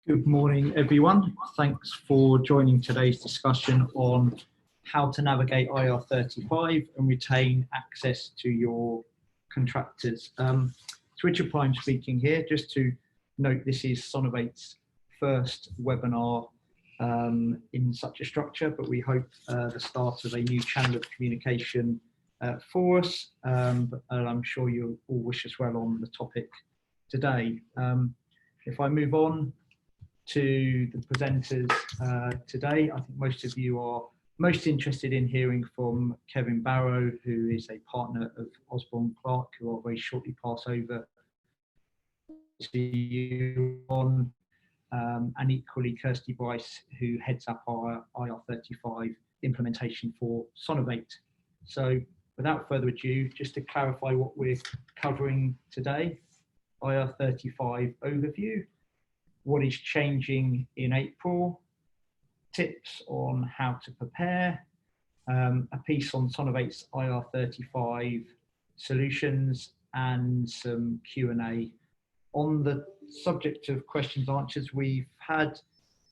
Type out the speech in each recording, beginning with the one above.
Good morning, everyone. Thanks for joining today's discussion on how to navigate IR35 and retain access to your contractors. It's Richard Prime speaking here. Just to note, this is Sonovate's first webinar in such a structure, but we hope the start of a new channel of communication for us. And I'm sure you'll all wish us well on the topic today. If I move on to the presenters today, I think most of you are most interested in hearing from Kevin Barrow, who is a partner of Osborne Clark, who I'll very shortly pass over to you on, and equally Kirsty Bryce, who heads up our IR35 implementation for Sonovate. So without further ado, just to clarify what we're covering today, IR35 overview, what is changing in April, tips on how to prepare, a piece on Sonovate's IR35 solutions, and some Q&A. On the subject of questions and answers, we've had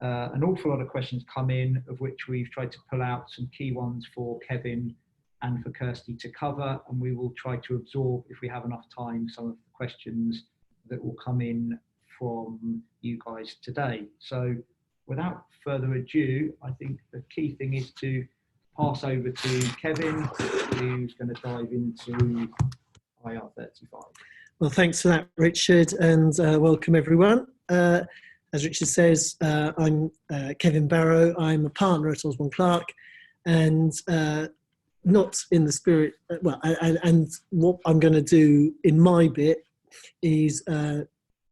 an awful lot of questions come in, of which we've tried to pull out some key ones for Kevin and for Kirsty to cover, and we will try to absorb, if we have enough time, some of the questions that will come in from you guys today. So without further ado, I think the key thing is to pass over to Kevin, who's going to dive into IR35. Well, thanks for that, Richard, and welcome everyone. As Richard says, I'm Kevin Barrow. I'm a partner at Osborne Clark, and not in the spirit, and what I'm going to do in my bit is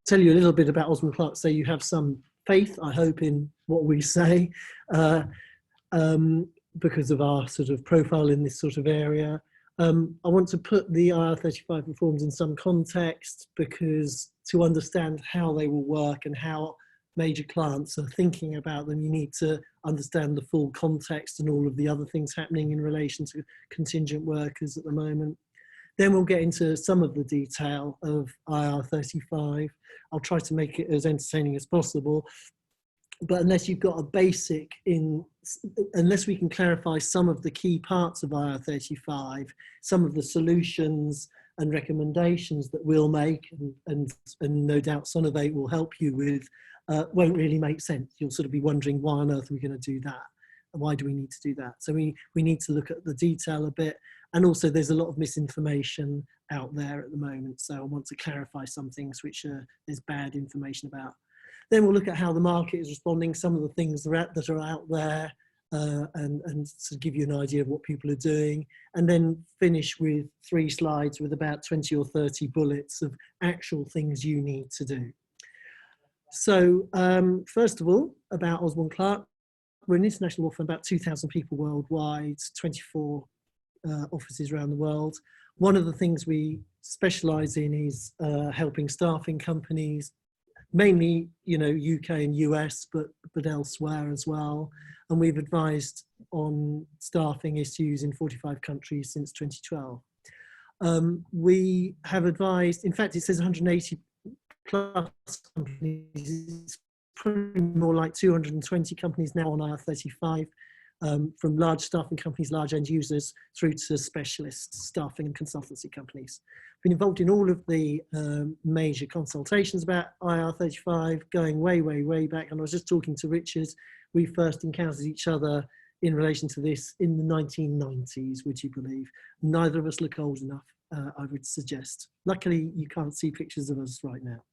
tell you a little bit about Osborne Clark, so you have some faith, I hope, in what we say, because of our sort of profile in this sort of area. I want to put the IR35 reforms in some context, because to understand how they will work and how major clients are thinking about them, you need to understand the full context and all of the other things happening in relation to contingent workers at the moment. Then we'll get into some of the detail of IR35. I'll try to make it as entertaining as possible, but unless you've got a basic unless we can clarify some of the key parts of IR35, some of the solutions and recommendations that we'll make, and no doubt Sonovate will help you with, won't really make sense. You'll sort of be wondering, why on earth are we going to do that? And why do we need to do that? So we need to look at the detail a bit. And also there's a lot of misinformation out there at the moment. So I want to clarify some things which there's bad information about. Then we'll look at how the market is responding, some of the things that are out there, and to give you an idea of what people are doing. And then finish with 3 slides with about 20 or 30 bullets of actual things you need to do. So first of all, about Osborne Clark. We're an international law firm, about 2,000 people worldwide, 24 offices around the world. One of the things we specialise in is helping staffing companies, mainly, UK and US, but elsewhere as well. And we've advised on staffing issues in 45 countries since 2012. We have advised, in fact, it says 180 plus companies. It's probably more like 220 companies now on IR35. From large staffing companies, large end users, through to specialist staffing and consultancy companies. Been involved in all of the major consultations about IR35, going way, way, way back. And I was just talking to Richard. We first encountered each other in relation to this in the 1990s, would you believe? Neither of us look old enough, I would suggest. Luckily, you can't see pictures of us right now.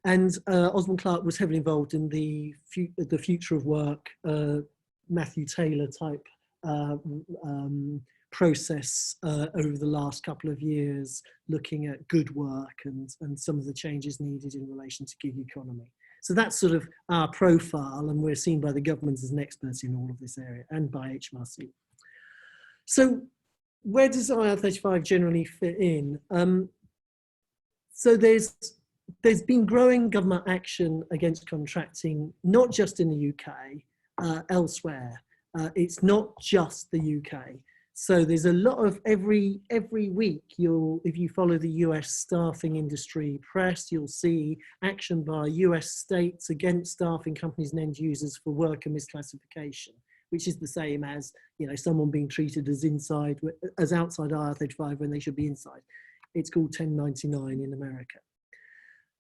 And Osborne Clark was heavily involved in the future of work, Matthew Taylor type process over the last couple of years, looking at good work and some of the changes needed in relation to gig economy. So that's sort of our profile, and we're seen by the government as an expert in all of this area, and by HMRC. So where does IR35 generally fit in? So there's been growing government action against contracting, not just in the UK, elsewhere. It's not just the UK. So there's a lot of every week if you follow the US staffing industry press, you'll see action by US states against staffing companies and end users for worker misclassification, which is the same as, you know, someone being treated as outside IR35 when they should be inside. It's called 1099 in America.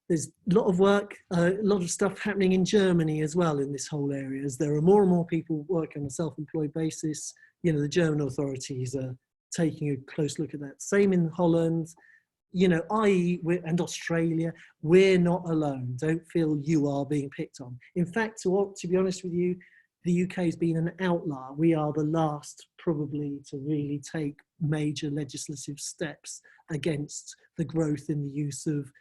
There's a lot of work, a lot of stuff happening in Germany as well in this whole area, as there are more and more people working on a self-employed basis. You know, the German authorities are taking a close look at that. Same in Holland, you know, and Australia. We're not alone. Don't feel you are being picked on. In fact, to be honest with you, the UK has been an outlier. We are the last probably to really take major legislative steps against the growth in the use of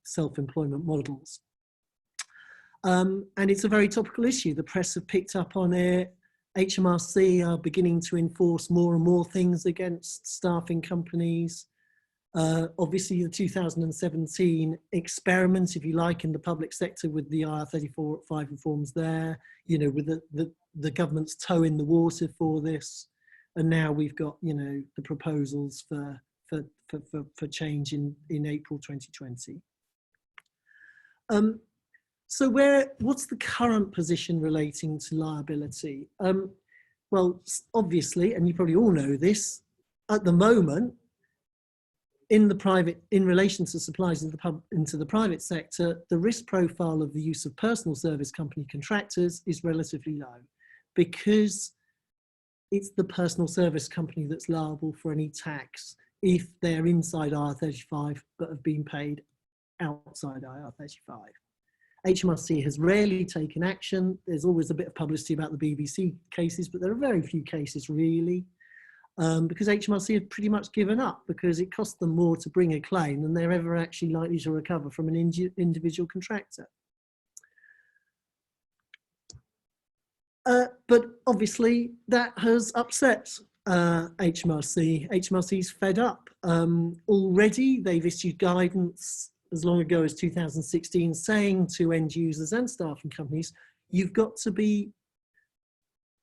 self-employment models. And it's a very topical issue. The press have picked up on it. HMRC are beginning to enforce more and more things against staffing companies. Obviously, the 2017 experiment, if you like, in the public sector with the IR35 reforms there, you know, with the government's toe in the water for this. And now we've got, you know, the proposals for change in April 2020. So what's the current position relating to liability? Well, obviously, and you probably all know this, at the moment, in relation to supplies into the private sector, the risk profile of the use of personal service company contractors is relatively low, because it's the personal service company that's liable for any tax if they're inside IR35 but have been paid outside IR35. HMRC has rarely taken action. There's always a bit of publicity about the BBC cases, but there are very few cases really, because HMRC had pretty much given up, because it cost them more to bring a claim than they're ever actually likely to recover from an individual contractor. But obviously that has upset HMRC. HMRC's fed up. Already they've issued guidance as long ago as 2016 saying to end users and staffing companies, you've got to be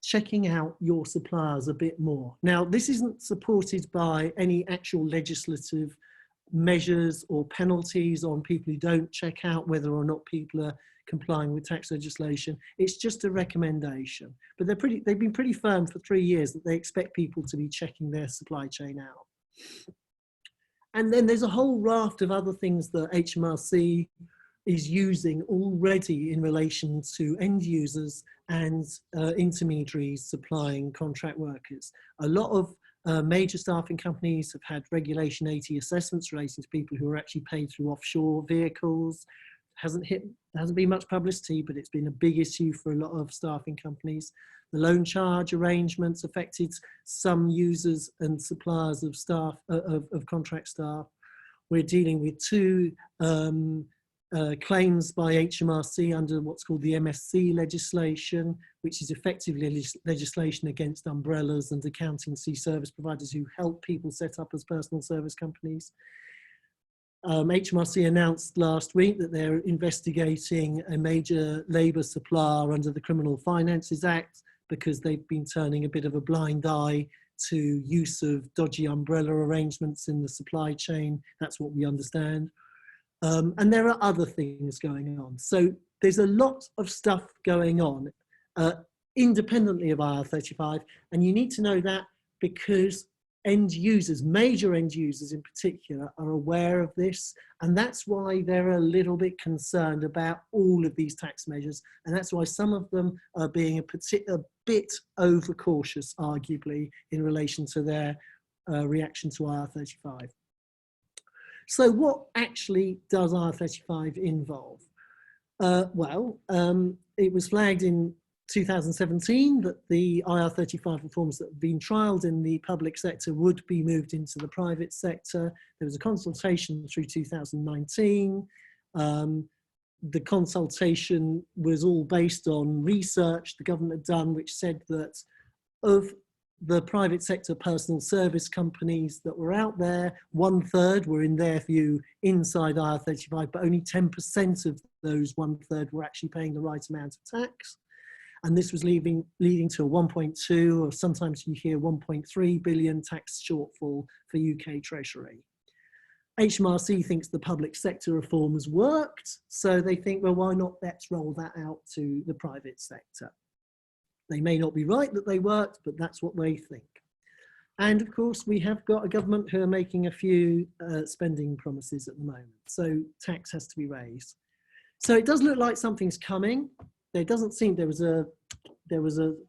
checking out your suppliers a bit more. Now, this isn't supported by any actual legislative measures or penalties on people who don't check out whether or not people are complying with tax legislation. It's just a recommendation. But they've been pretty firm for 3 years that they expect people to be checking their supply chain out. And then there's a whole raft of other things that HMRC is using already in relation to end users and intermediaries supplying contract workers. A lot of major staffing companies have had Regulation 80 assessments relating to people who are actually paid through offshore vehicles. Hasn't been much publicity, but it's been a big issue for a lot of staffing companies. The loan charge arrangements affected some users and suppliers of staff, of contract staff. We're dealing with 2 claims by HMRC under what's called the MSC legislation, which is effectively legislation against umbrellas and accountancy service providers who help people set up as personal service companies. HMRC announced last week that they're investigating a major labour supplier under the Criminal Finances Act because they've been turning a bit of a blind eye to use of dodgy umbrella arrangements in the supply chain. That's what we understand. And there are other things going on. So there's a lot of stuff going on independently of IR35, and you need to know that because end users, major end users in particular, are aware of this, and that's why they're a little bit concerned about all of these tax measures, and that's why some of them are being a bit overcautious, arguably, in relation to their reaction to IR35. So what actually does IR35 involve? It was flagged in 2017 that the IR35 reforms that have been trialled in the public sector would be moved into the private sector. There was a consultation through 2019. The consultation was all based on research the government had done, which said that of the private sector personal service companies that were out there, 1/3 were in their view inside IR35, but only 10% of those 1/3 were actually paying the right amount of tax. And this was leading to a 1.2, or sometimes you hear 1.3 billion tax shortfall for UK Treasury. HMRC thinks the public sector reforms worked, so they think, well, why not let's roll that out to the private sector. They may not be right that they worked, but that's what they think. And of course, we have got a government who are making a few spending promises at the moment, so tax has to be raised. So it does look like something's coming. There doesn't seem, there was a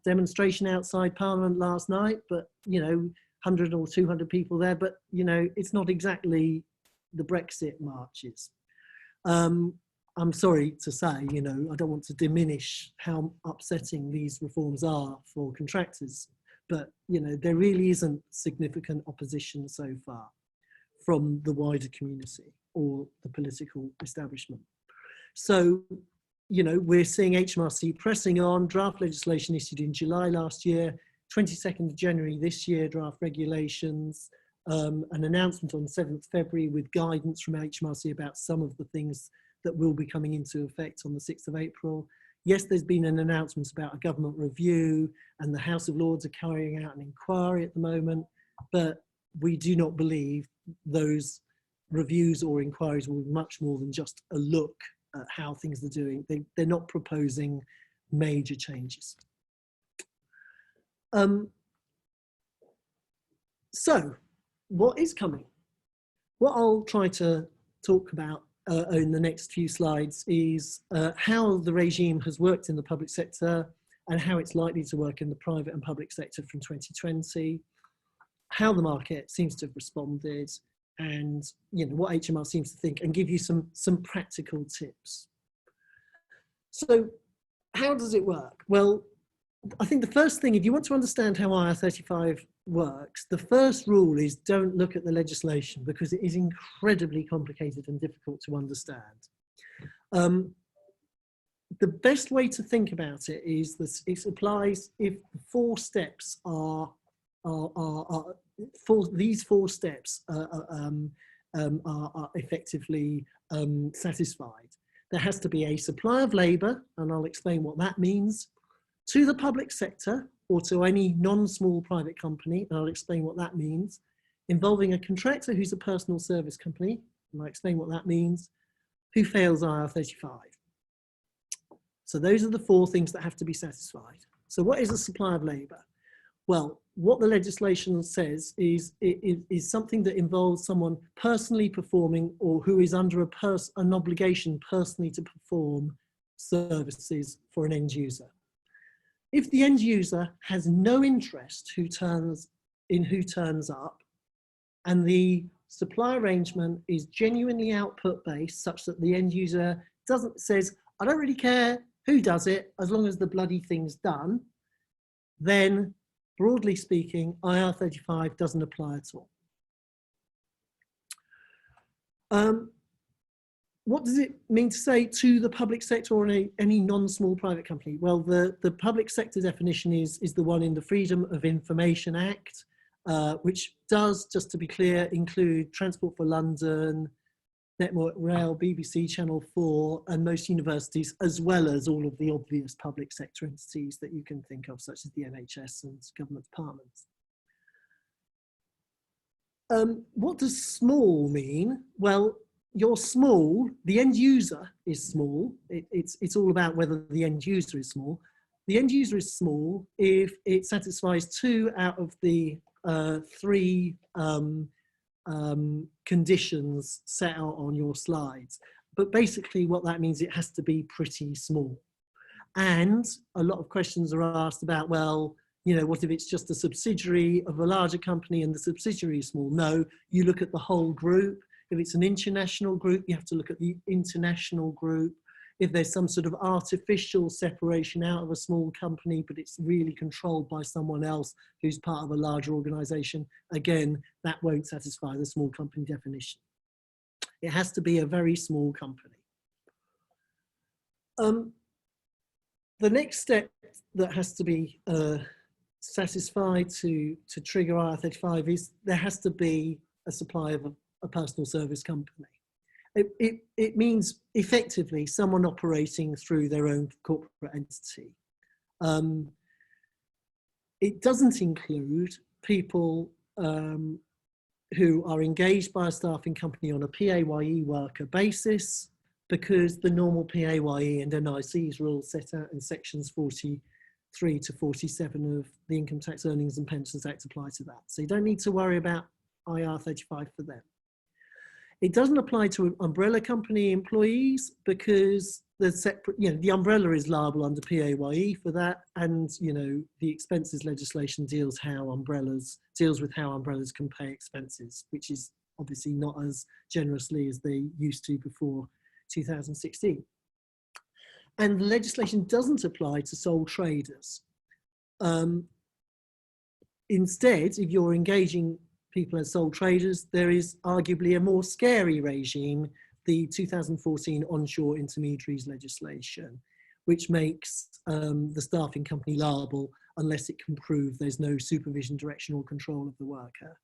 demonstration outside Parliament last night, but 100 or 200 people there, but it's not exactly the Brexit marches. I'm sorry to say, I don't want to diminish how upsetting these reforms are for contractors, but there really isn't significant opposition so far from the wider community or the political establishment. So, we're seeing HMRC pressing on. Draft legislation issued in July last year, 22nd of January this year, draft regulations, an announcement on 7th February with guidance from HMRC about some of the things that will be coming into effect on the 6th of April. Yes, there's been an announcement about a government review, and the House of Lords are carrying out an inquiry at the moment, but we do not believe those reviews or inquiries will be much more than just a look at how things are doing. They're not proposing major changes. So, what is coming? What I'll try to talk about in the next few slides is how the regime has worked in the public sector and how it's likely to work in the private and public sector from 2020, how the market seems to have responded, and what HMR seems to think, and give you some practical tips. So how does it work? Well, I think the first thing, if you want to understand how IR35 works, the first rule is don't look at the legislation because it is incredibly complicated and difficult to understand. The best way to think about it is that it applies if the 4 steps these 4 steps are effectively satisfied. There has to be a supply of labour, and I'll explain what that means, to the public sector or to any non-small private company, and I'll explain what that means, involving a contractor who's a personal service company, and I'll explain what that means, who fails IR35. So those are the 4 things that have to be satisfied. So what is a supply of labour? Well, what the legislation says is it is something that involves someone personally performing or who is under an obligation personally to perform services for an end user. If the end user has no interest who turns up, and the supply arrangement is genuinely output based, such that the end user says, I don't really care who does it, as long as the bloody thing's done, then broadly speaking, IR35 doesn't apply at all. What does it mean to say to the public sector or any non-small private company? Well, the public sector definition is the one in the Freedom of Information Act, which does, just to be clear, include Transport for London, Network Rail, BBC, Channel 4, and most universities, as well as all of the obvious public sector entities that you can think of, such as the NHS and government departments. What does small mean? Well, you're small, the end user is small. It's all about whether the end user is small. The end user is small if it satisfies 2 out of the 3 conditions set out on your slides. But basically what that means, it has to be pretty small. And a lot of questions are asked about, well, what if it's just a subsidiary of a larger company and the subsidiary is small? No, you look at the whole group. If it's an international group, you have to look at the international group. If there's some sort of artificial separation out of a small company, but it's really controlled by someone else who's part of a larger organization, again, that won't satisfy the small company definition. It has to be a very small company. The next step that has to be satisfied to trigger IR35 is there has to be a supply of a personal service company. It means effectively someone operating through their own corporate entity. It doesn't include people who are engaged by a staffing company on a PAYE worker basis, because the normal PAYE and NIC's rules set out in sections 43 to 47 of the Income Tax Earnings and Pensions Act apply to that. So you don't need to worry about IR35 for them. It doesn't apply to umbrella company employees because the separate, the umbrella is liable under PAYE for that, and the expenses legislation deals with how umbrellas can pay expenses, which is obviously not as generously as they used to before 2016. And the legislation doesn't apply to sole traders. Instead, if you're engaging people as sole traders, there is arguably a more scary regime, the 2014 onshore intermediaries legislation, which makes the staffing company liable unless it can prove there's no supervision, direction or control of the worker.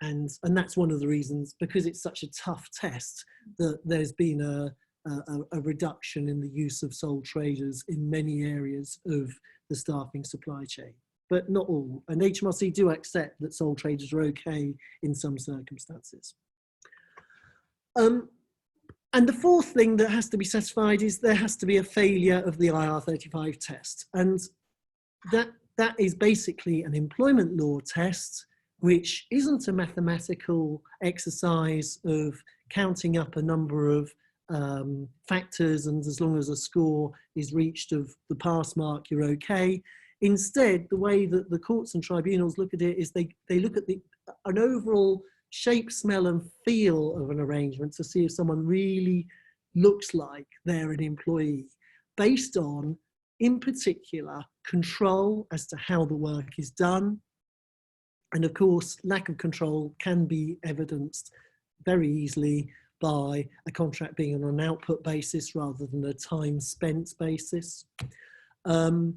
And that's one of the reasons, because it's such a tough test, that there's been a reduction in the use of sole traders in many areas of the staffing supply chain, but not all. And HMRC do accept that sole traders are okay in some circumstances. And the fourth thing that has to be satisfied is there has to be a failure of the IR35 test. And that is basically an employment law test, which isn't a mathematical exercise of counting up a number of factors, and as long as a score is reached of the pass mark, you're okay. Instead, the way that the courts and tribunals look at it is they look at an overall shape, smell and feel of an arrangement to see if someone really looks like they're an employee, based on, in particular, control as to how the work is done. And of course, lack of control can be evidenced very easily by a contract being on an output basis rather than a time spent basis. And,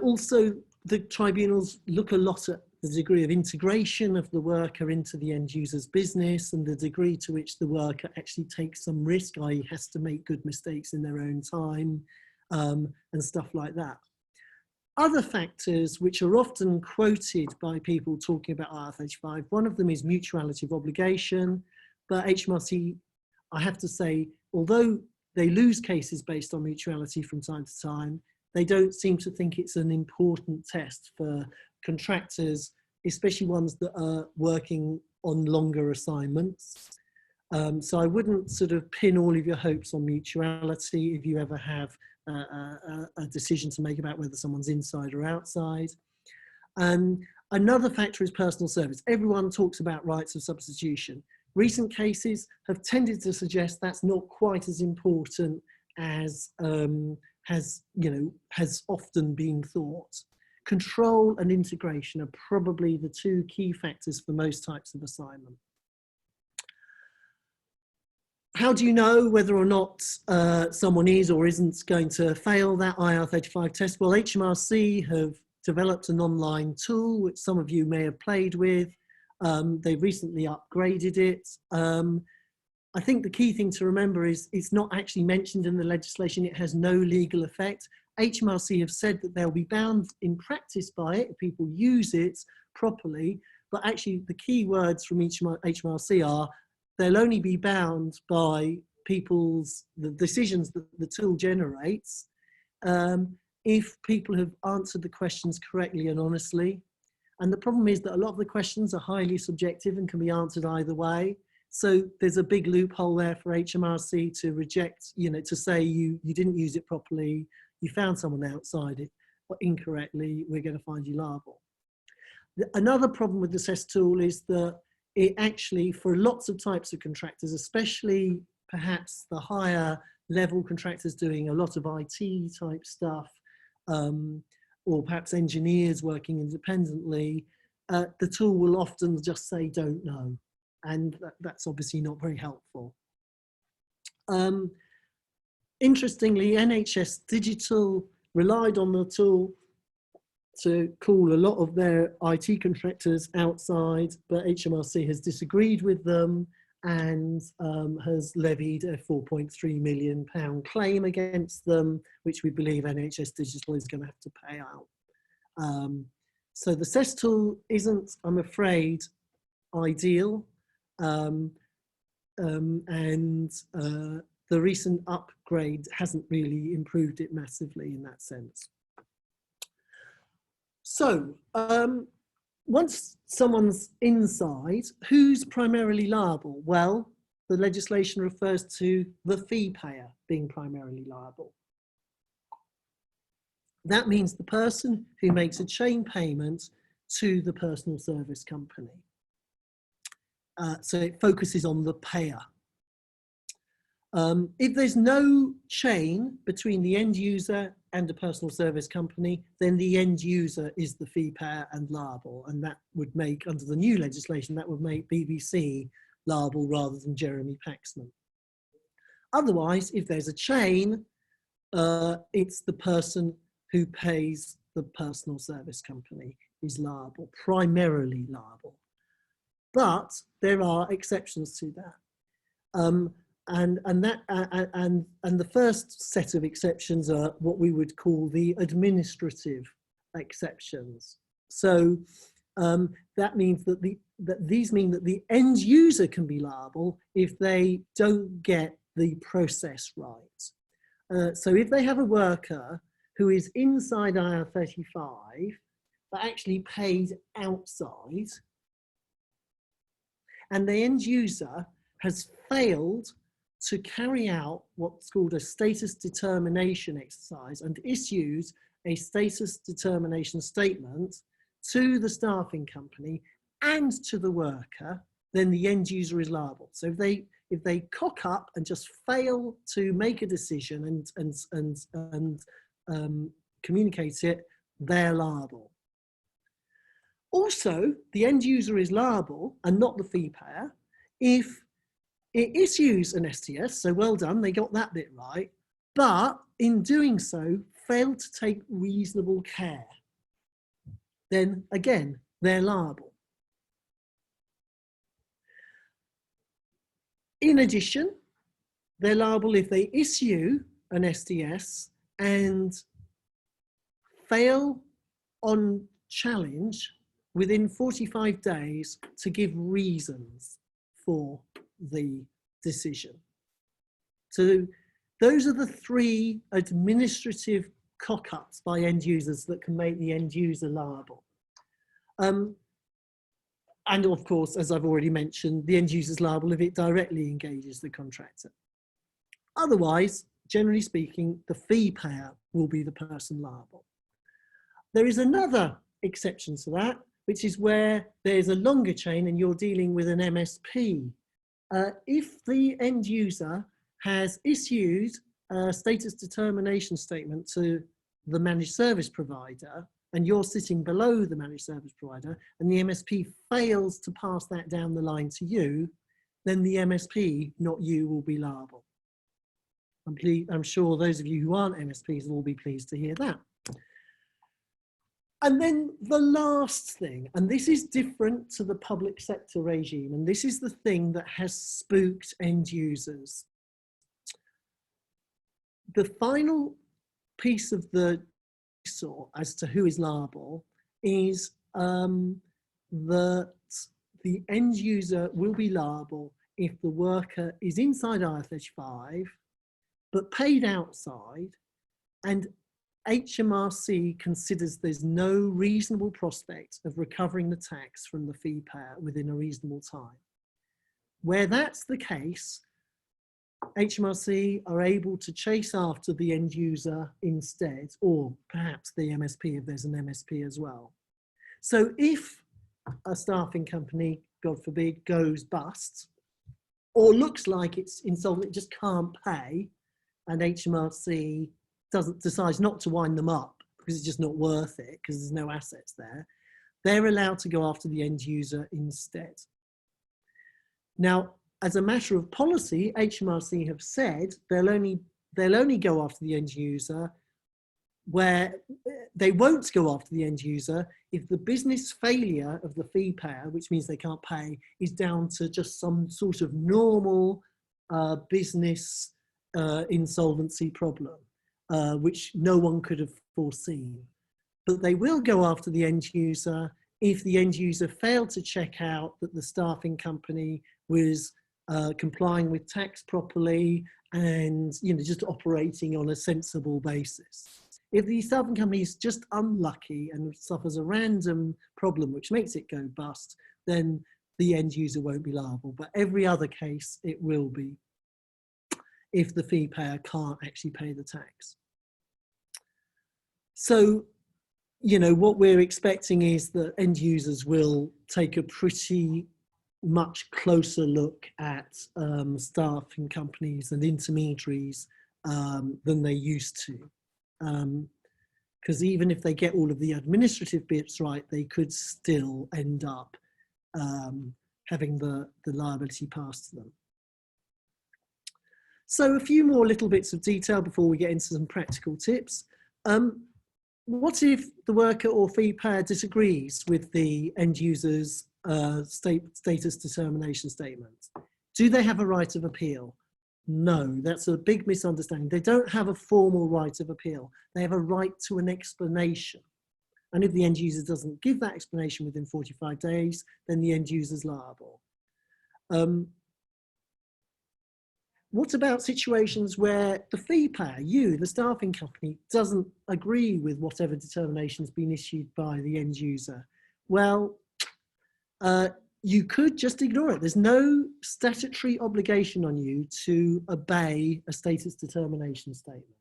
also the tribunals look a lot at the degree of integration of the worker into the end user's business and the degree to which the worker actually takes some risk, i.e. has to make good mistakes in their own time, and stuff like that. Other factors which are often quoted by people talking about IR35, one of them is mutuality of obligation, but HMRC, I have to say, although they lose cases based on mutuality from time to time, they don't seem to think it's an important test for contractors, especially ones that are working on longer assignments. So I wouldn't sort of pin all of your hopes on mutuality if you ever have a decision to make about whether someone's inside or outside. Another factor is personal service. Everyone talks about rights of substitution. Recent cases have tended to suggest that's not quite as important as has often been thought. Control and integration are probably the two key factors for most types of assignment. How do you know whether or not someone is or isn't going to fail that IR35 test? Well, HMRC have developed an online tool, which some of you may have played with. They've recently upgraded it. I think the key thing to remember is it's not actually mentioned in the legislation. It has no legal effect. HMRC have said that they'll be bound in practice by it if people use it properly. But actually the key words from HMRC are they'll only be bound by the decisions that the tool generates if people have answered the questions correctly and honestly. And the problem is that a lot of the questions are highly subjective and can be answered either way. So there's a big loophole there for HMRC to reject, to say you didn't use it properly, you found someone outside it incorrectly, we're going to find you liable. Another problem with the CESS tool is that it actually, for lots of types of contractors, especially perhaps the higher level contractors doing a lot of IT type stuff, or perhaps engineers working independently, the tool will often just say, don't know. And that's obviously not very helpful. Interestingly, NHS Digital relied on the tool to call a lot of their IT contractors outside, but HMRC has disagreed with them and has levied a £4.3 million claim against them, which we believe NHS Digital is going to have to pay out. So the CES tool isn't, I'm afraid, ideal, and the recent upgrade hasn't really improved it massively in that sense. So once someone's inside, who's primarily liable? Well, the legislation refers to the fee payer being primarily liable. That means the person who makes a chain payment to the personal service company. So it focuses on the payer. If there's no chain between the end user and the personal service company, then the end user is the fee payer and liable. And that would make, under the new legislation, that would make BBC liable rather than Jeremy Paxman. Otherwise, if there's a chain, it's the person who pays the personal service company is liable, primarily liable. But there are exceptions to that. And the first set of exceptions are what we would call the administrative exceptions. So that means that these mean that the end user can be liable if they don't get the process right. So if they have a worker who is inside IR35 but actually paid outside, and the end user has failed to carry out what's called a status determination exercise and issues a status determination statement to the staffing company and to the worker, then the end user is liable. So if they cock up and just fail to make a decision and communicate it, they're liable. Also, the end user is liable, and not the fee payer, if it issues an STS, so well done, they got that bit right, but in doing so, failed to take reasonable care. Then again, they're liable. In addition, they're liable if they issue an STS and fail on challenge within 45 days to give reasons for the decision. So those are the three administrative cock-ups by end users that can make the end user liable. And of course, as I've already mentioned, the end user is liable if it directly engages the contractor. Otherwise, generally speaking, the fee payer will be the person liable. There is another exception to that, which is where there's a longer chain and you're dealing with an MSP. If the end user has issued a status determination statement to the managed service provider and you're sitting below the managed service provider and the MSP fails to pass that down the line to you, then the MSP, not you, will be liable. I'm sure those of you who aren't MSPs will be pleased to hear that. And then the last thing, and this is different to the public sector regime, and this is the thing that has spooked end users. The final piece of the jigsaw as to who is liable is that the end user will be liable if the worker is inside IR35 but paid outside, and HMRC considers there's no reasonable prospect of recovering the tax from the fee payer within a reasonable time. Where that's the case, HMRC are able to chase after the end user instead, or perhaps the MSP if there's an MSP as well. So if a staffing company, God forbid, goes bust, or looks like it's insolvent, it just can't pay, and HMRC decides not to wind them up because it's just not worth it because there's no assets there, they're allowed to go after the end user instead. Now, as a matter of policy, HMRC have said they'll only go after the end user where they won't go after the end user if the business failure of the fee payer, which means they can't pay, is down to just some sort of normal business insolvency problem, which no one could have foreseen. But they will go after the end user if the end user failed to check out that the staffing company was complying with tax properly and, you know, just operating on a sensible basis. If the staffing company is just unlucky and suffers a random problem which makes it go bust, then the end user won't be liable. But every other case, it will be, if the fee payer can't actually pay the tax. So, you know, what we're expecting is that end users will take a pretty much closer look at staffing companies and intermediaries than they used to. Because even if they get all of the administrative bits right, they could still end up having the liability passed to them. So a few more little bits of detail before we get into some practical tips. What if the worker or fee payer disagrees with the end user's status determination statement? Do they have a right of appeal? No, that's a big misunderstanding. They don't have a formal right of appeal. They have a right to an explanation. And if the end user doesn't give that explanation within 45 days, then the end user's liable. What about situations where the fee payer, you, the staffing company, doesn't agree with whatever determination's been issued by the end user? Well, you could just ignore it. There's no statutory obligation on you to obey a status determination statement.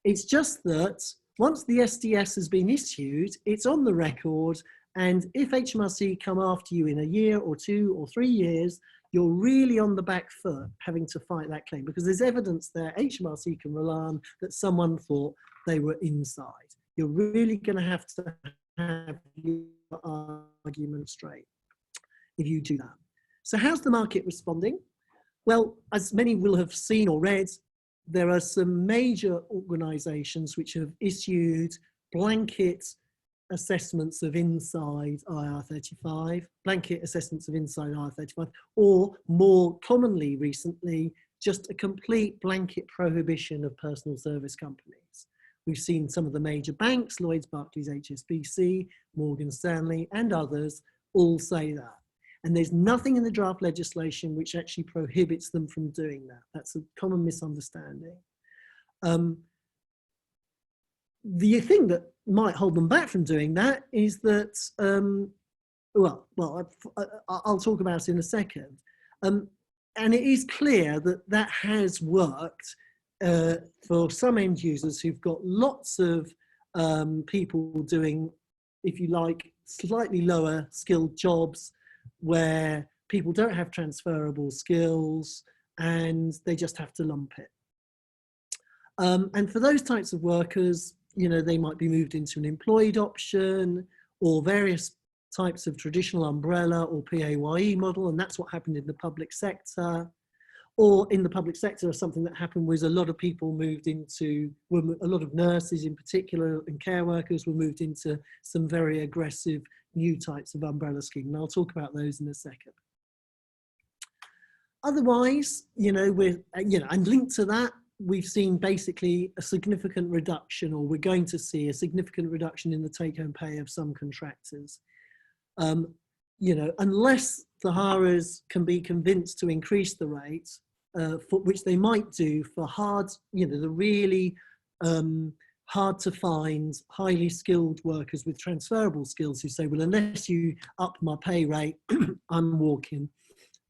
It's just that once the SDS has been issued, it's on the record, and if HMRC come after you in a year or 2 or 3 years, you're really on the back foot having to fight that claim, because there's evidence there HMRC can rely on that someone thought they were inside. You're really going to have your argument straight if you do that. So how's the market responding? Well, as many will have seen or read, there are some major organisations which have issued blanket assessments of inside IR35, blanket assessments of inside IR35, or more commonly recently, just a complete blanket prohibition of personal service companies. We've seen some of the major banks, Lloyds, Barclays, HSBC, Morgan Stanley, and others all say that. And there's nothing in the draft legislation which actually prohibits them from doing that. That's a common misunderstanding. The thing that might hold them back from doing that is that, I'll talk about it in a second. And it is clear that that has worked for some end users who've got lots of people doing, if you like, slightly lower skilled jobs where people don't have transferable skills and they just have to lump it. And for those types of workers, you know, they might be moved into an employed option or various types of traditional umbrella or PAYE model, and that's what happened in the public sector. Or in the public sector, something that happened was a lot of people moved into, a lot of nurses in particular and care workers were moved into some very aggressive new types of umbrella scheme. And I'll talk about those in a second. Otherwise, and linked to that, we've seen basically a significant reduction, or we're going to see a significant reduction in the take-home pay of some contractors. Unless the hirers can be convinced to increase the rate, for which they might do for the really hard to find, highly skilled workers with transferable skills who say, well, unless you up my pay rate, I'm walking.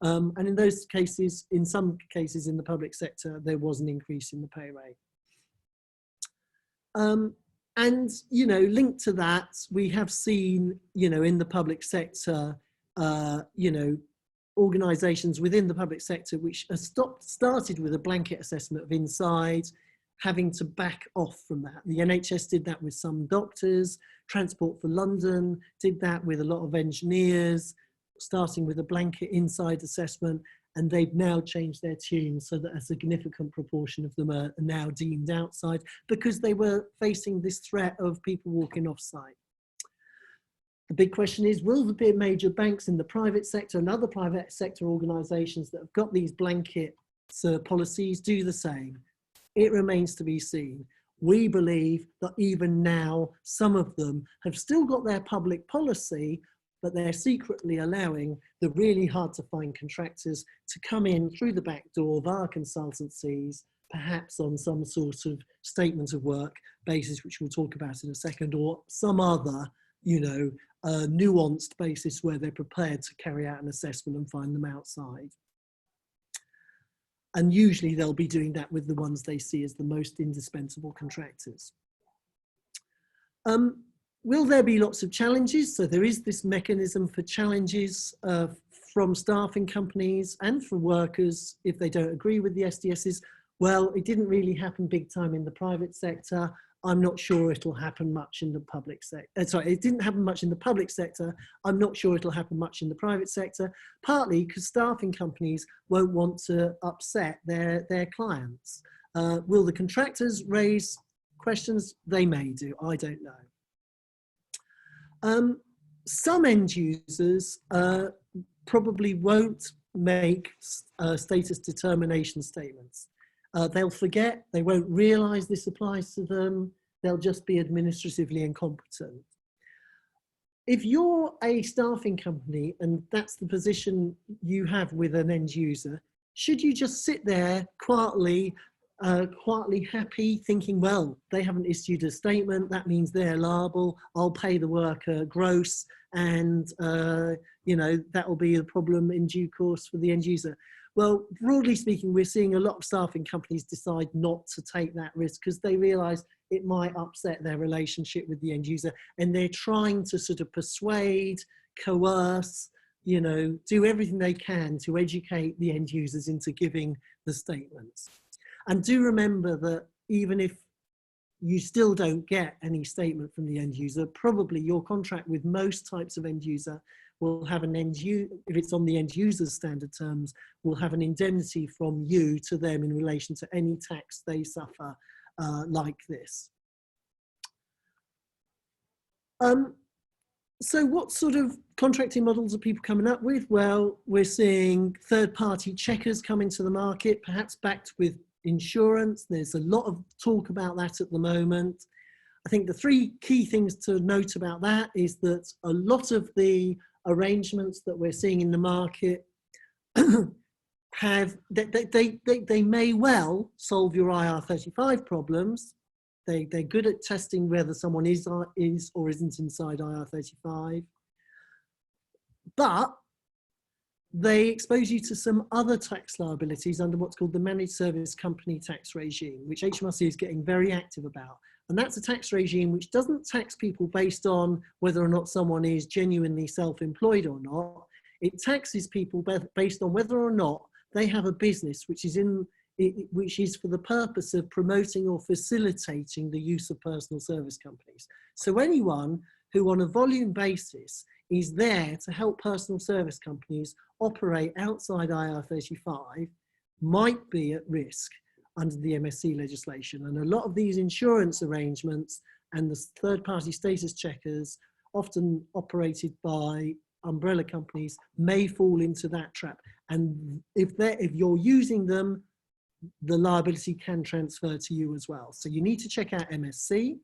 And in those cases, in some cases in the public sector, there was an increase in the pay rate. And, linked to that, we have seen, in the public sector, organisations within the public sector which started with a blanket assessment of inside, having to back off from that. The NHS did that with some doctors, Transport for London did that with a lot of engineers, starting with a blanket inside assessment, and they've now changed their tune so that a significant proportion of them are now deemed outside because they were facing this threat of people walking off site. The big question is, will the big major banks in the private sector and other private sector organisations that have got these blanket policies do the same? It remains to be seen. We believe that even now, some of them have still got their public policy, but they're secretly allowing the really hard to find contractors to come in through the back door via consultancies, perhaps on some sort of statement of work basis, which we'll talk about in a second, or some other, nuanced basis where they're prepared to carry out an assessment and find them outside. And usually they'll be doing that with the ones they see as the most indispensable contractors. Will there be lots of challenges? So there is this mechanism for challenges from staffing companies and from workers if they don't agree with the SDSs. Well, it didn't really happen big time in the private sector. I'm not sure it'll happen much in the public sector. Sorry, it didn't happen much in the public sector. I'm not sure it'll happen much in the private sector, partly because staffing companies won't want to upset their clients. Will the contractors raise questions? They may do, I don't know. Some end users probably won't make status determination statements. They'll forget, they won't realise this applies to them, they'll just be administratively incompetent. If you're a staffing company and that's the position you have with an end user, should you just sit there quietly happy thinking, well, they haven't issued a statement, that means they're liable, I'll pay the worker gross, and that will be a problem in due course for the end user? Well, broadly speaking, we're seeing a lot of staffing companies decide not to take that risk because they realise it might upset their relationship with the end user, and they're trying to sort of persuade, coerce, do everything they can to educate the end users into giving the statements. And do remember that even if you still don't get any statement from the end user, probably your contract with most types of end user will have an if it's on the end user's standard terms, will have an indemnity from you to them in relation to any tax they suffer like this. So what sort of contracting models are people coming up with? Well, we're seeing third-party checkers come into the market, perhaps backed with insurance. There's a lot of talk about that at the moment. I think the three key things to note about that is that a lot of the arrangements that we're seeing in the market they may well solve your IR35 problems. They're good at testing whether someone is or isn't inside IR35, but they expose you to some other tax liabilities under what's called the Managed Service Company Tax Regime, which HMRC is getting very active about. And that's a tax regime which doesn't tax people based on whether or not someone is genuinely self-employed or not. It taxes people based on whether or not they have a business which is for the purpose of promoting or facilitating the use of personal service companies. So anyone who on a volume basis is there to help personal service companies operate outside IR35 might be at risk under the MSC legislation. And a lot of these insurance arrangements and the third-party status checkers, often operated by umbrella companies, may fall into that trap. And if you're using them, the liability can transfer to you as well. So you need to check out MSC.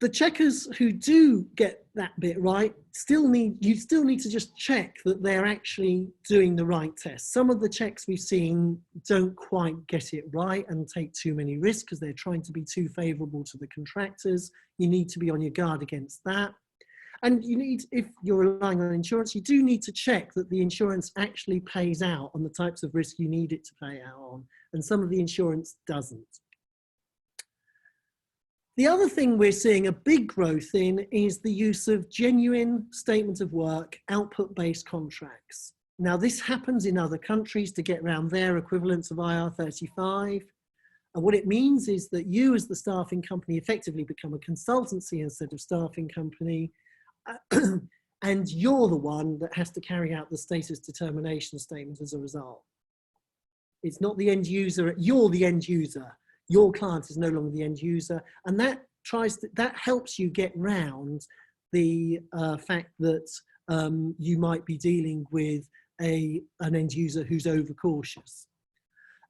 The checkers who do get that bit right you still need to just check that they're actually doing the right test. Some of the checks we've seen don't quite get it right and take too many risks because they're trying to be too favourable to the contractors. You need to be on your guard against that. And if you're relying on insurance, you do need to check that the insurance actually pays out on the types of risk you need it to pay out on. And some of the insurance doesn't. The other thing we're seeing a big growth in is the use of genuine statement of work, output-based contracts. Now, this happens in other countries to get around their equivalents of IR35. And what it means is that you as the staffing company effectively become a consultancy instead of staffing company. and you're the one that has to carry out the status determination statement as a result. It's not the end user, you're the end user. Your client is no longer the end user, and that helps you get round the fact that you might be dealing with an end user who's overcautious.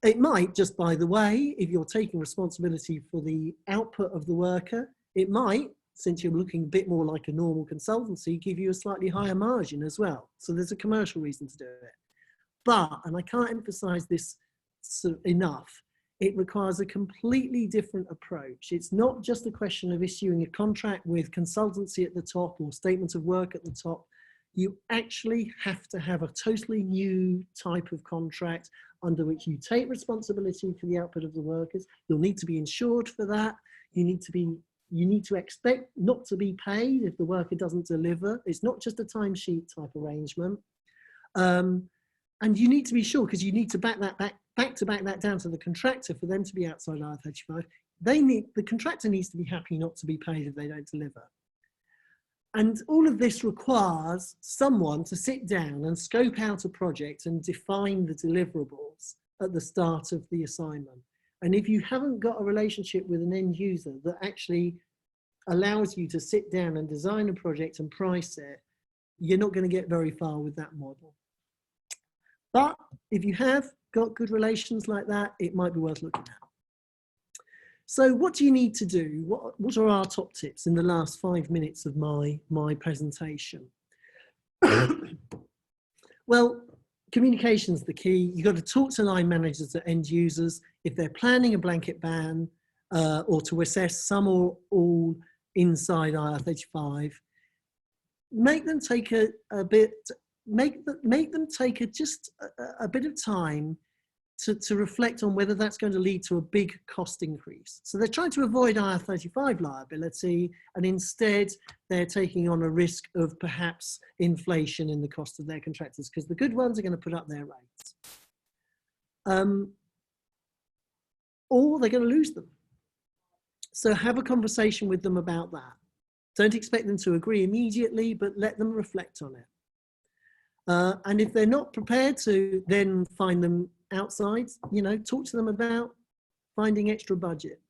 It might, just by the way, if you're taking responsibility for the output of the worker, it might, since you're looking a bit more like a normal consultancy, give you a slightly higher margin as well. So there's a commercial reason to do it. But, and I can't emphasize this enough, it requires a completely different approach. It's not just a question of issuing a contract with consultancy at the top or statement of work at the top. You actually have to have a totally new type of contract under which you take responsibility for the output of the workers. You'll need to be insured for that. You need to expect not to be paid if the worker doesn't deliver. It's not just a timesheet type arrangement. And you need to be sure, because you need to back that down to the contractor for them to be outside IR35. The contractor needs to be happy not to be paid if they don't deliver. And all of this requires someone to sit down and scope out a project and define the deliverables at the start of the assignment. And if you haven't got a relationship with an end user that actually allows you to sit down and design a project and price it, you're not going to get very far with that model. But if you have got good relations like that, it might be worth looking at. So what do you need to do? What are our top tips in the last 5 minutes of my presentation? Well, communication's the key. You've got to talk to line managers at end users if they're planning a blanket ban or to assess some or all inside IR35. Make them take just a bit of time to reflect on whether that's going to lead to a big cost increase. So they're trying to avoid IR35 liability, and instead they're taking on a risk of perhaps inflation in the cost of their contractors, because the good ones are going to put up their rates. Or they're going to lose them. So have a conversation with them about that. Don't expect them to agree immediately, but let them reflect on it. And if they're not prepared to then find them outside, talk to them about finding extra budget.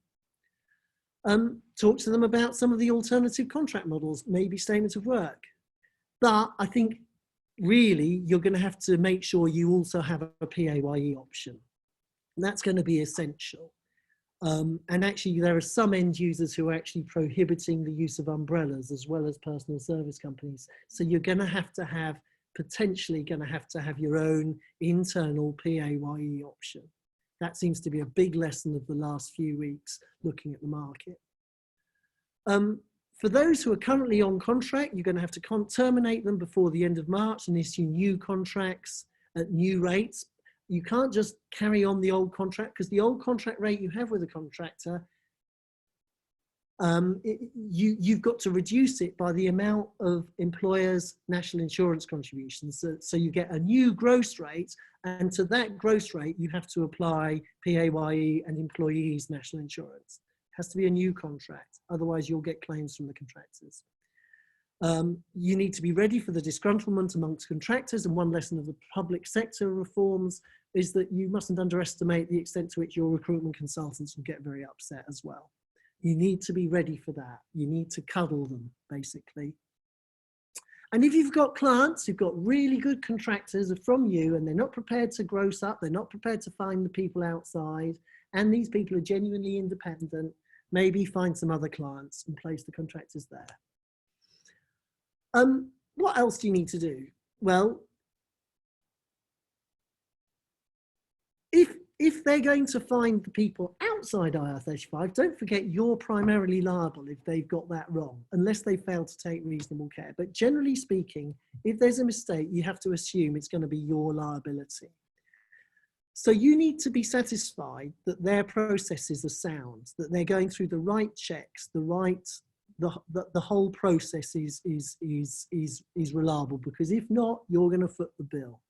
Talk to them about some of the alternative contract models, maybe statements of work. But I think really you're going to have to make sure you also have a PAYE option. And that's going to be essential. And actually there are some end users who are actually prohibiting the use of umbrellas as well as personal service companies. So you're going to have potentially going to have your own internal PAYE option. That seems to be a big lesson of the last few weeks looking at the market. For those who are currently on contract, you're going to have to terminate them before the end of March and issue new contracts at new rates. You can't just carry on the old contract, because the old contract rate you have with a contractor, you've got to reduce it by the amount of employers' national insurance contributions. So you get a new gross rate, and to that gross rate, you have to apply PAYE and employees' national insurance. It has to be a new contract, otherwise you'll get claims from the contractors. You need to be ready for the disgruntlement amongst contractors, and one lesson of the public sector reforms is that you mustn't underestimate the extent to which your recruitment consultants will get very upset as well. You need to be ready for that. You need to cuddle them, basically. And if you've got clients who've got really good contractors from you and they're not prepared to gross up, they're not prepared to find the people outside, and these people are genuinely independent, maybe find some other clients and place the contractors there. What else do you need to do? Well, if they're going to find the people outside IR35, don't forget you're primarily liable if they've got that wrong, unless they fail to take reasonable care. But generally speaking, if there's a mistake, you have to assume it's going to be your liability. So you need to be satisfied that their processes are sound, that they're going through the right checks, the whole process is reliable, because if not, you're going to foot the bill.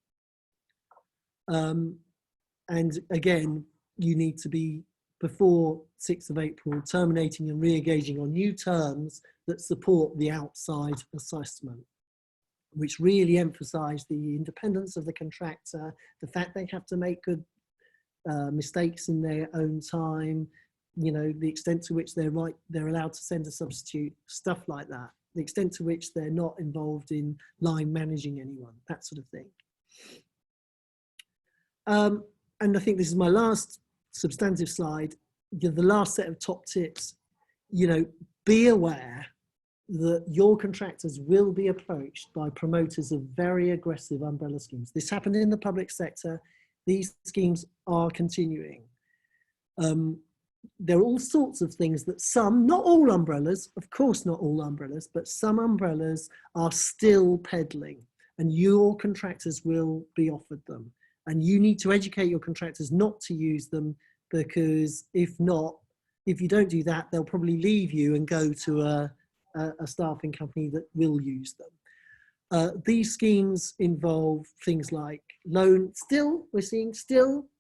And again, you need to be, before 6th of April, terminating and re-engaging on new terms that support the outside assessment. which really emphasise the independence of the contractor, the fact they have to make good mistakes in their own time, you know, the extent to which they're allowed to send a substitute, stuff like that, the extent to which they're not involved in line managing anyone, that sort of thing. And I think this is my last substantive slide. The last set of top tips, you know, be aware that your contractors will be approached by promoters of very aggressive umbrella schemes. This happened in the public sector. These schemes are continuing. There are all sorts of things that some, not all umbrellas, of course not all umbrellas, but some umbrellas are still peddling, and your contractors will be offered them. And you need to educate your contractors not to use them, because if you don't do that, they'll probably leave you and go to a staffing company that will use them. These schemes involve things like we're seeing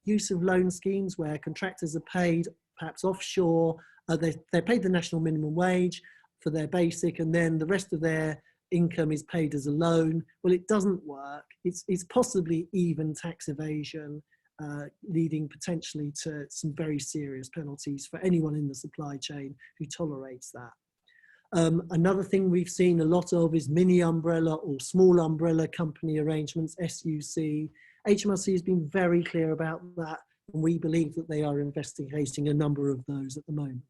use of loan schemes where contractors are paid perhaps offshore. They're paid the national minimum wage for their basic, and then the rest of their income is paid as a loan. Well, it doesn't work. It's possibly even tax evasion, leading potentially to some very serious penalties for anyone in the supply chain who tolerates that. Another thing we've seen a lot of is mini umbrella or small umbrella company arrangements, SUC. HMRC has been very clear about that, and we believe that they are investigating a number of those at the moment.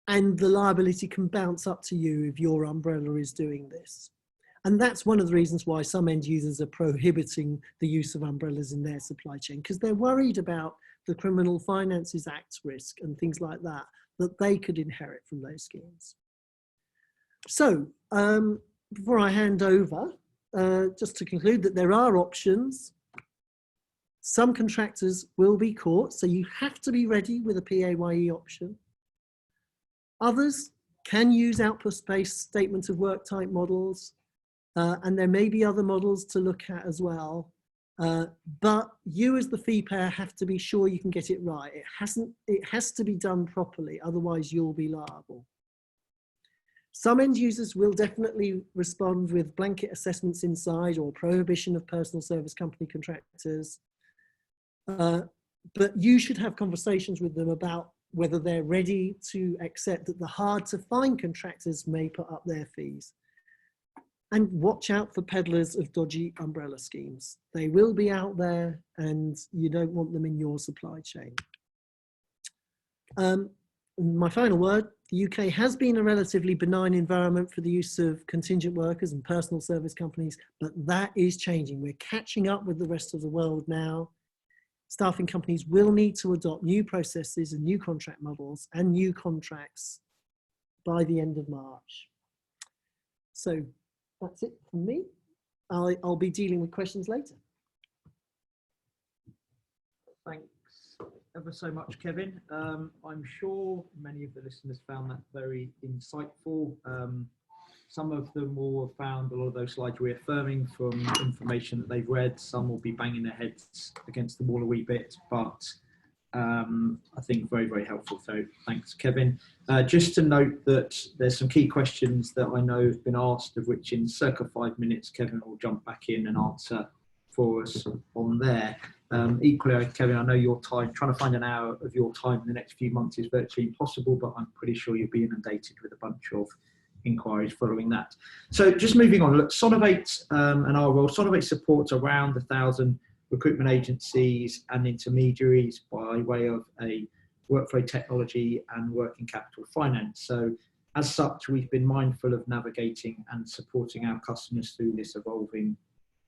And the liability can bounce up to you if your umbrella is doing this. And that's one of the reasons why some end users are prohibiting the use of umbrellas in their supply chain, because they're worried about the Criminal Finances Act risk and things like that they could inherit from those schemes. So before I hand over, just to conclude that there are options. Some contractors will be caught, so you have to be ready with a PAYE option. Others can use output-based statement of work type models, and there may be other models to look at as well. But you as the fee payer have to be sure you can get it right. It has to be done properly, otherwise you'll be liable. Some end users will definitely respond with blanket assessments inside or prohibition of personal service company contractors. But you should have conversations with them about whether they're ready to accept that the hard to find contractors may put up their fees. And watch out for peddlers of dodgy umbrella schemes. They will be out there, and you don't want them in your supply chain. My final word, the UK has been a relatively benign environment for the use of contingent workers and personal service companies, but that is changing. We're catching up with the rest of the world now. Staffing companies will need to adopt new processes and new contract models and new contracts by the end of March. So that's it from me. I'll be dealing with questions later. Thanks ever so much, Kevin. I'm sure many of the listeners found that very insightful. Some of them will have found a lot of those slides reaffirming from information that they've read. Some will be banging their heads against the wall a wee bit, but I think very, very helpful. So thanks, Kevin. Just to note that there's some key questions that I know have been asked, of which in circa 5 minutes, Kevin will jump back in and answer for us on there. Equally, Kevin, I know your time, trying to find an hour of your time in the next few months is virtually impossible, but I'm pretty sure you'll be inundated with a bunch of inquiries following that. So just moving on, look, Sonovate and our role, Sonovate supports around 1,000 recruitment agencies and intermediaries by way of a workflow technology and working capital finance. So as such, we've been mindful of navigating and supporting our customers through this evolving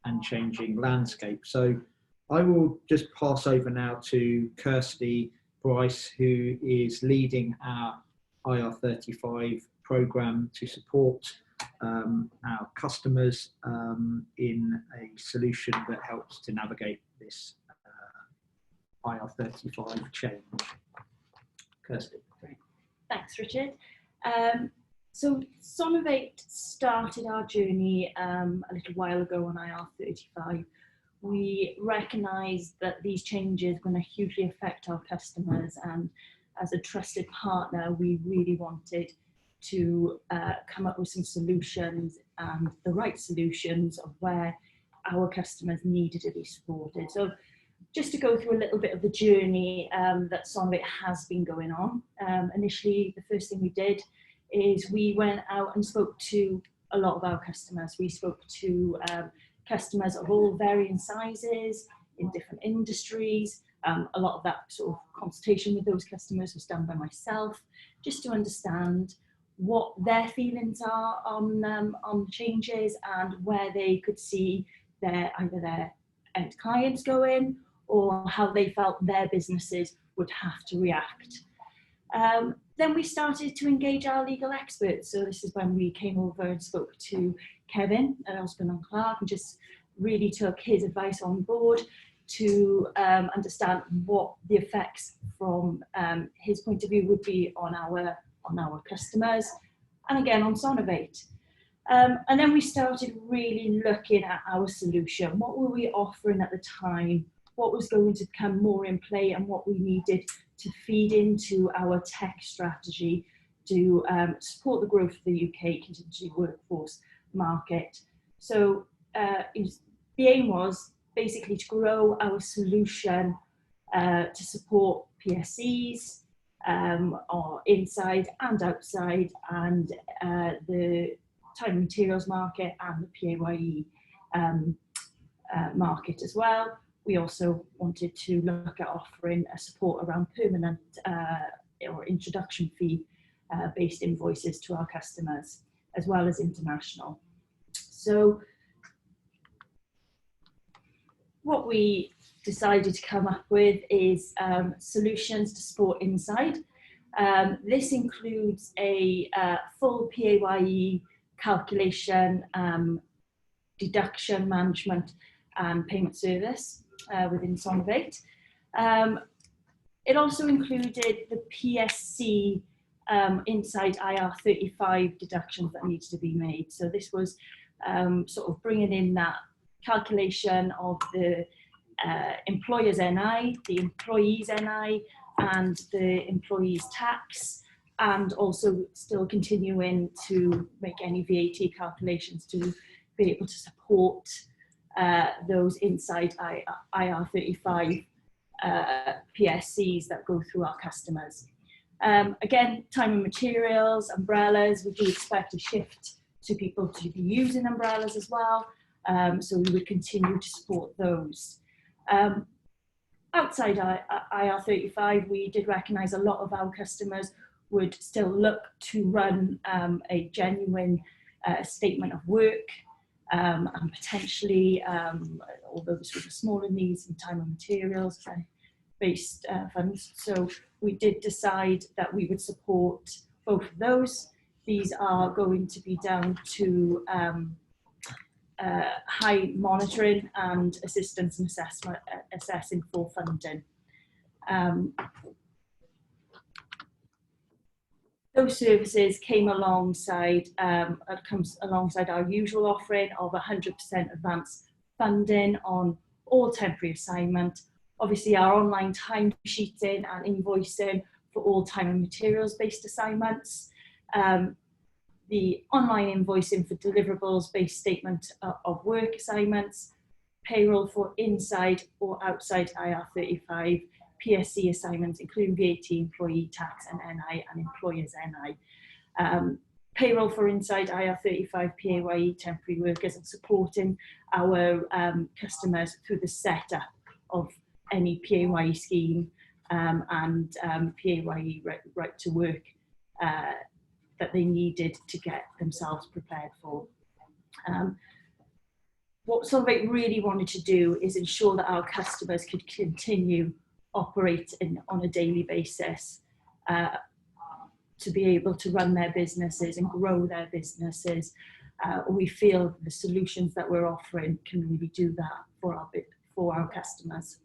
and changing landscape. So I will just pass over now to Kirsty Bryce, who is leading our IR35 program to support our customers in a solution that helps to navigate this IR35 change. Kirsty. Great. Thanks, Richard. So Sonovate started our journey a little while ago on IR35. We recognised that these changes were going to hugely affect our customers, and as a trusted partner, we really wanted to come up with some solutions, and the right solutions of where our customers needed to be supported. So just to go through a little bit of the journey that Sonovate has been going on. Initially, the first thing we did is we went out and spoke to a lot of our customers. We spoke to customers of all varying sizes in different industries. A lot of that sort of consultation with those customers was done by myself, just to understand what their feelings are on changes and where they could see either their end clients going or how they felt their businesses would have to react. Then we started to engage our legal experts. So this is when we came over and spoke to Kevin at Osborne & Clark and just really took his advice on board to understand what the effects from his point of view would be on our customers, and again on Sonovate. And then we started really looking at our solution. What were we offering at the time? What was going to come more in play, and what we needed to feed into our tech strategy to support the growth of the UK contingency workforce market. So the aim was basically to grow our solution to support PSCs or inside and outside, and the time and materials market and the PAYE market as well. We also wanted to look at offering a support around permanent or introduction fee based invoices to our customers, as well as international. So what we decided to come up with is solutions to support inside. This includes a full PAYE calculation, deduction management and payment service within Sonovate. It also included the PSC inside IR35 deductions that needs to be made. So this was sort of bringing in that calculation of the employer's NI, the employee's NI, and the employee's tax, and also still continuing to make any VAT calculations to be able to support those inside IR35 PSCs that go through our customers. Again, time and materials, umbrellas, we do expect a shift to people to be using umbrellas as well, so we would continue to support those. Outside IR35, we did recognise a lot of our customers would still look to run a genuine statement of work, and potentially, although this was a smaller needs in time and materials based funds. So we did decide that we would support both of those. These are going to be down to high monitoring and assistance and assessing for funding. Those services came alongside, comes alongside our usual offering of 100% advance funding on all temporary assignment. Obviously, our online timesheeting and invoicing for all time and materials based assignments. The online invoicing for deliverables based statement of work assignments. Payroll for inside or outside IR35 PSC assignments, including VAT, employee tax and NI, and employer's NI. Payroll for inside IR35 PAYE temporary workers, and supporting our customers through the setup of any PAYE scheme and PAYE right to work that they needed to get themselves prepared for. What Sonovate really wanted to do is ensure that our customers could continue operating on a daily basis to be able to run their businesses and grow their businesses. We feel the solutions that we're offering can really do that for our customers.